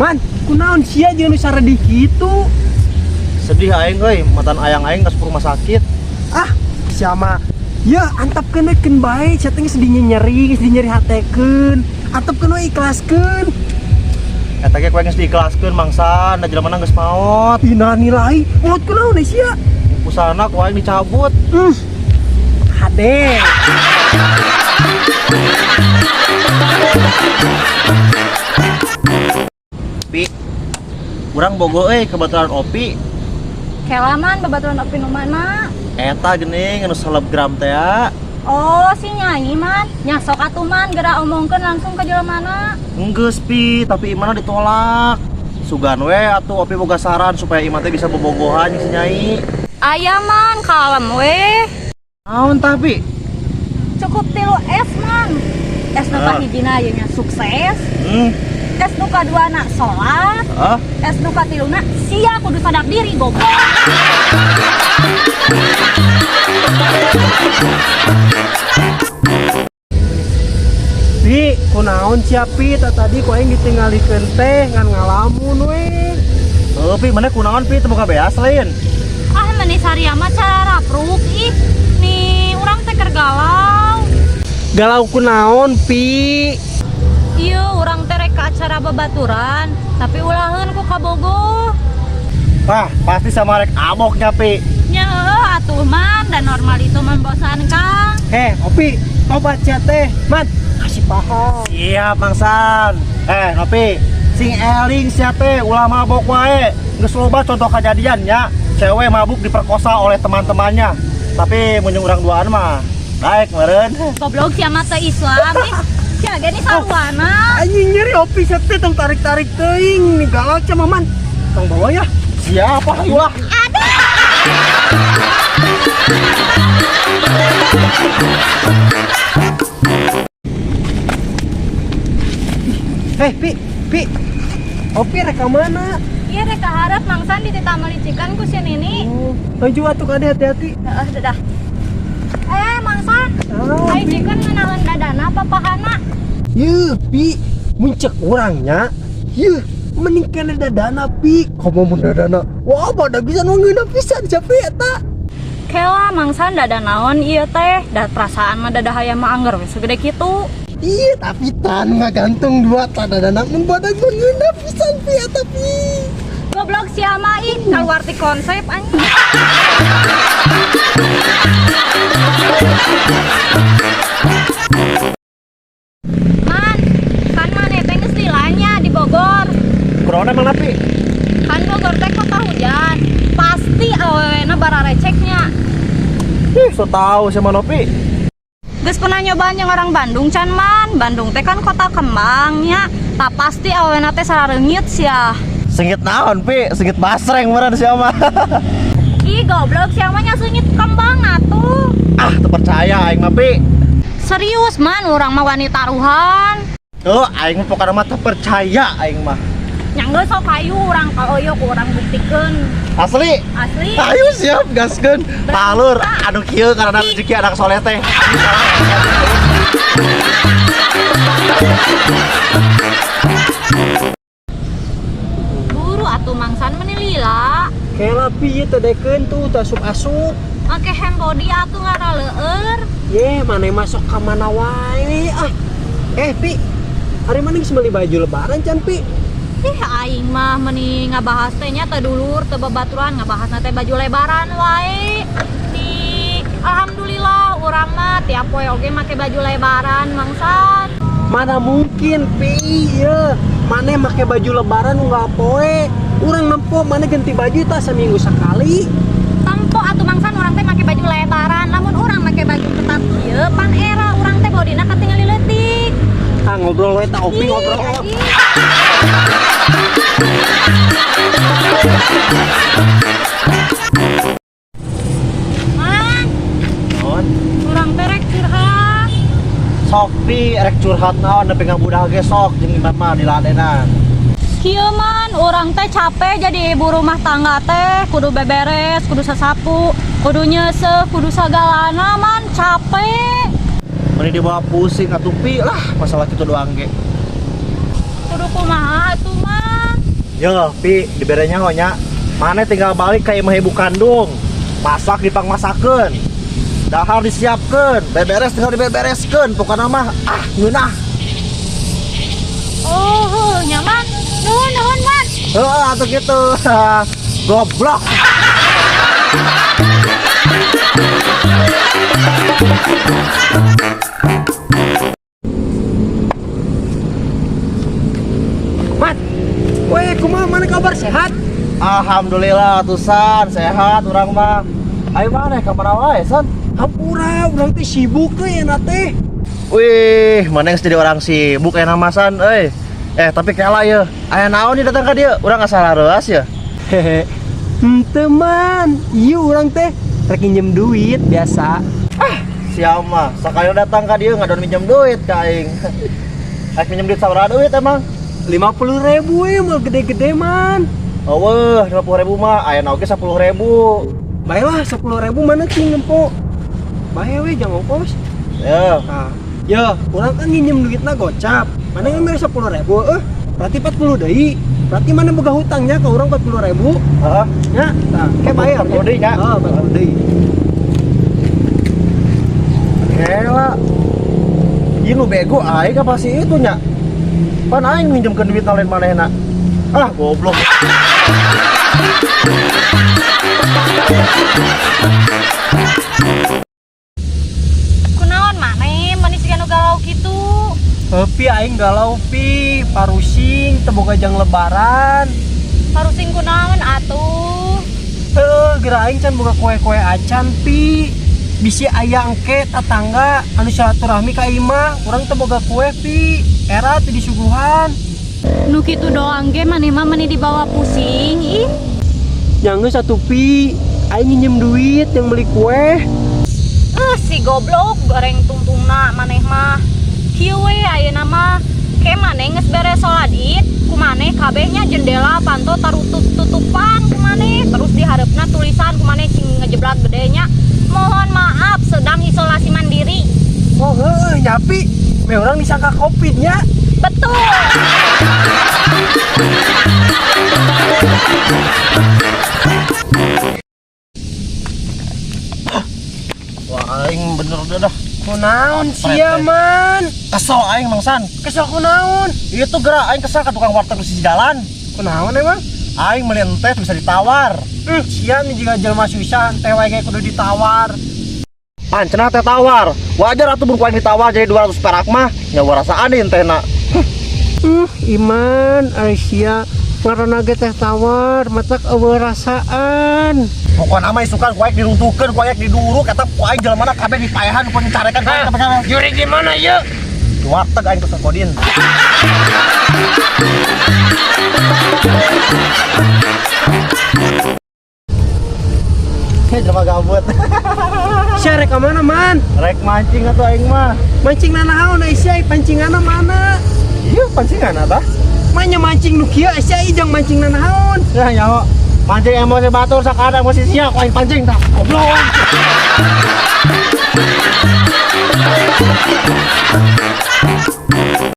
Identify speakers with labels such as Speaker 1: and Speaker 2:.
Speaker 1: Man, kunaon sia jeung nu saredi kitu?
Speaker 2: Sedih aing euy, matan ayang aing geus rumah sakit.
Speaker 1: Ah, sia mah ya antapkeun bae, sia teh sedih nyeri hatekeun. Antapkeun we ikhlaskeun.
Speaker 2: Eta ge koe geus diikhlaskeun mangsa, da jelema geus maot.
Speaker 1: Ina nilai, maot kunaon sia?
Speaker 2: Pusana ku aing dicabut.
Speaker 1: Hade.
Speaker 2: Pi, urang bogo kebetulan Opi.
Speaker 3: Kelaman babaturan opi nu mana?
Speaker 2: Eta geuning anu selebgram teh ya.
Speaker 3: Oh, si nyanyi man. Nya sok atuh man geura omongkeun langsung ka jelemana.
Speaker 2: Enggeus Pi, tapi imana ditolak. Sugan we atuh Opi boga saran supaya imah teh bisa bobogohan jeung si Nyai.
Speaker 3: Aya man, kalem we.
Speaker 2: Naon tah Pi?
Speaker 3: Cukup 3 S man. S nu kahijina ieu nya sukses. S nu kaduana salat. S nu katiluna sia kudu sadar diri goblok.
Speaker 1: Pi, kunaon sia Pi? Tadi ku aing ditinggalikeun teh ngan ngalamun we.
Speaker 2: Heuh Pi, maneh kunaon Pi teu boga beas lain.
Speaker 3: Ah meni saria mah cara rapruk ih. Nih urang teh keur galau.
Speaker 1: Galau kunaon Pi?
Speaker 3: Iya, urang teh rek ka acara babaturan, tapi ulaheun ku kabogoh.
Speaker 2: Wah, pasti sama rek aboknya Pi.
Speaker 3: Nya atuh man, dan normal itu membosankan.
Speaker 1: Opi, mau baca teh, man, kasih paham.
Speaker 2: Siap Mangsan. Nopi, sing eling sia teh ulah mabok wae. Geus loba contoh kejadian nya. Cewek mabuk diperkosa oleh teman-temannya. Tapi mun urang duaan mah baik meureun.
Speaker 3: Goblok sia mah teh Islam ih. Sia gini sarwana.
Speaker 1: Anjing nyeri Opi sia teh tong tarik-tarik teuing. Nih galau cenah man. Tong bawa ya.
Speaker 2: Siapa ulah?
Speaker 1: Pi. Opi rek ka mana?
Speaker 3: Iya rek kaharep mangsan dititah melicikan ku si Nini.
Speaker 1: Maju atuh ka hati-hati.
Speaker 3: Heeh, dadah. Mangsan. Ai jikeun ngeunaleun dadana papahana.
Speaker 1: Yeuh, Pi, muncak orangnya. Yeuh, mending kena dadana Pi. Komo mun dadana. Wah, badak bisa ngeunah pisan capek eta.
Speaker 3: Kela mangsan dada naon ieu teh, da perasaan mah dada hayam mah angger we segede kitu.
Speaker 1: Iya, tapi tan mah gantung dua tan dadana mun badak ngeunah pisan Pi eta Pi.
Speaker 3: Goblok sia mah ih, kaluar ti konsep anjing. Man, kan maneh teh geus dilanya di Bogor.
Speaker 2: Kurona mana Pi?
Speaker 3: Kan Bogor teh kota hujan. Pasti awewena barareceknya.
Speaker 2: So tahu sama Nopi.
Speaker 3: Geus pernah nyobaan yang orang Bandung can man. Bandung teh kan kota kembangnya. Tak pasti awewena teh sarareungit sia.
Speaker 2: Sengit naon Pi? Sengit basreng meureun sia mah.
Speaker 3: Ih goblok sia mah nya seungit kembang atuh.
Speaker 2: Ah, teu percaya aing mah Pi.
Speaker 3: Serius man, orang mah wanita taruhan.
Speaker 2: Tuh, aing mah pokona mah teu percaya aing mah.
Speaker 3: Nyanggeus sok hayu urang kaoyo ku urang buktikeun.
Speaker 2: Asli?
Speaker 3: Asli.
Speaker 2: Ayo siap gaskeun. Talur anu kieu karena rezeki anak soleh teh.
Speaker 3: Buru atuh mangsan meni lila.
Speaker 1: Kela Pi teh dekeun tuh asup-asup.
Speaker 3: Make hand body atuh ngaraleueur.
Speaker 1: Ye, maneh masuk ka mana wae ah. Pi, hari mana geus meuli baju lebaran can Pi?
Speaker 3: Ih aing mah meni ngabahas teh nya teh dulur teh babaturan ngabahasna teh baju lebaran wae. Alhamdulillah urang mah tiap poe oge make baju lebaran mangsan.
Speaker 1: Mana mungkin Pi, ya. Maneh make baju lebaran nggak poe. Urang nempo maneh ganti baju tah seminggu sekali.
Speaker 3: Tempo atuh mangsan urang teh make baju lebaran, lamun urang make baju ketat ieu pan era urang teh bodina katingali leutik.
Speaker 1: Ah ngobrol we tah Opi ngobrol.
Speaker 3: Man,
Speaker 2: Naon?
Speaker 3: urang teh rek curhat.
Speaker 2: Sok Pi rek curhat naon nepi ngabudah ge sok jeung imah mah diladenan.
Speaker 3: Kieu man, urang teh capek jadi ibu rumah tangga teh, kudu beberes, kudu sasapu, kudu nyeseuh, kudu sagalana man, capek.
Speaker 2: Mending dibawa pusing atuh Pi lah masalah kitu doang ge.
Speaker 3: Kudu kumaha atuh man.
Speaker 2: Yo, Pi, diberenya nya. Mana tinggal balik ke imah ibu kandung. Masak dipangmasakeun. Dahar disiapkeun, beberes tinggal dibebereskeun. Pokokna mah ngeunah.
Speaker 3: Oh, nyaman. Nuhun, Man.
Speaker 2: Heeh, atuh gitu. Goblok.
Speaker 1: Mat, weh, kumaha mana kabar sehat?
Speaker 2: Alhamdulillah atusan sehat urang mah. Ayo mana kamana wae san?
Speaker 1: Hampura, urang teh sibuk teh ya teh.
Speaker 2: Wih, mana yang jadi orang sibuk enak masan, tapi kela ya, aya naon nih datang ke dia, urang nggak salah reas ya.
Speaker 1: Hehe. Teman, iya urang teh rek pinjem duit biasa.
Speaker 2: Siapa mah, sekali datang ke dia nggak ada minjem duit kaing. Harus minjem duit sabaraha duit emang?
Speaker 1: 50.000 ya, mal gede-gede man.
Speaker 2: Oh weh, 50.000 mah, aya naoge 10.000.
Speaker 1: Baiklah 10.000 mana cing ngempo. Bae we jangan ongkos.
Speaker 2: Ya,
Speaker 1: Nah, ya, orang kan nginjem duitna gocap. Mana yang mere 10.000? Berarti 40 deui. Berarti mana boga hutangnya ke orang 40.000?
Speaker 2: heeh.
Speaker 1: Ya, nah, kayak bayar
Speaker 2: 40 deui nya.
Speaker 1: 40 deui.
Speaker 2: Kela. Ieu nu bego aing ka pasti itu nya. Pan aing minjemkeun duit lain manehna. Goblok.
Speaker 3: Kunaon maneh manis nu galau kitu?
Speaker 1: Pi aing galau pi, parusing teu boga jang lebaran.
Speaker 3: Parusing kunaon atuh?
Speaker 1: Geura aing can boga kue-kue acan pi. Bisi aya engke tetangga anu silaturahmi ka imah, urang teu boga kue pi. Era teu disuguhan.
Speaker 3: Nu kitu doang ge maneh mah maneh dibawa pusing ih.
Speaker 1: Yang satu pi, aing nginjem duit yang beli kue.
Speaker 3: Si goblok goreng tungtungna maneh mah. Kieu we ayeuna mah ke maneh geus beres salat Id, ku maneh kabehnya jendela panto tarutup-tutupan ku maneh, terus di hareupna tulisan ku maneh cing ngejeblak gedenya. Mohon maaf sedang isolasi mandiri.
Speaker 1: Oh nyapi, me orang disangka COVID-nya.
Speaker 3: Betul.
Speaker 2: Wah, aing bener dah.
Speaker 1: Kunaon sia man?
Speaker 2: Kesel aing Mang San.
Speaker 1: Kesel kunaon?
Speaker 2: Itu gerak aing kesel ka tukang warteg di sisi jalan.
Speaker 1: Kunaon emang?
Speaker 2: Aing beli teh bisa ditawar.
Speaker 1: Sia nih jika jelma susah, teh wae ge kudu ditawar.
Speaker 2: Pan cenah teh tawar. Wajar atuh mun ku aing ditawar jadi 200 perak mah. Nya warasaan deui teh na.
Speaker 1: Iman, Aisyah, karena ge teh tawar, matak eueuh rasaan.
Speaker 2: Pokokna mah isukan ku aing diruntuhkeun, ku aing diduruk eta ku aing jelema kabeh dipaehan ku ncarekan ka eta.
Speaker 1: Juri di mana ya?
Speaker 2: Di warteg aing tuh kodin. Jelema gabut.
Speaker 1: Sia rek mana man?
Speaker 2: Rek mancing atuh aing mah.
Speaker 1: Mancing nanaon Aisyah, pancinganna mana?
Speaker 2: Ieu pancingan tah.
Speaker 1: Manya mancing nu kieu Aisyah ijang mancing nanaon?
Speaker 2: Ya nyaho. Mancing emosi batur sakada emosi sia ku aing pancing tah. Goblok.